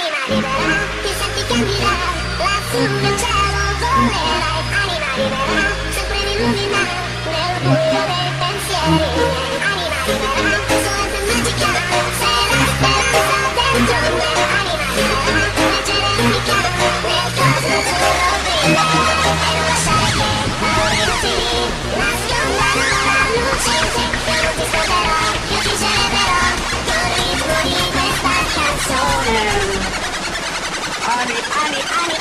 Anima libera, ti senti candida, lassù nel cielo volerai. Anima libera, sempre mi illumina nel buio dei pensieri. Anima libera, sorte magica, sei la speranza dentro me. Anima libera, leggera e unica, nel cosmo azzurro brilla. E non lasciare che paure inutili nascondano la luce in te. Io non ti scorderò, io ti celebrerò col ritmo di questa canzone. Ani, ani, ani.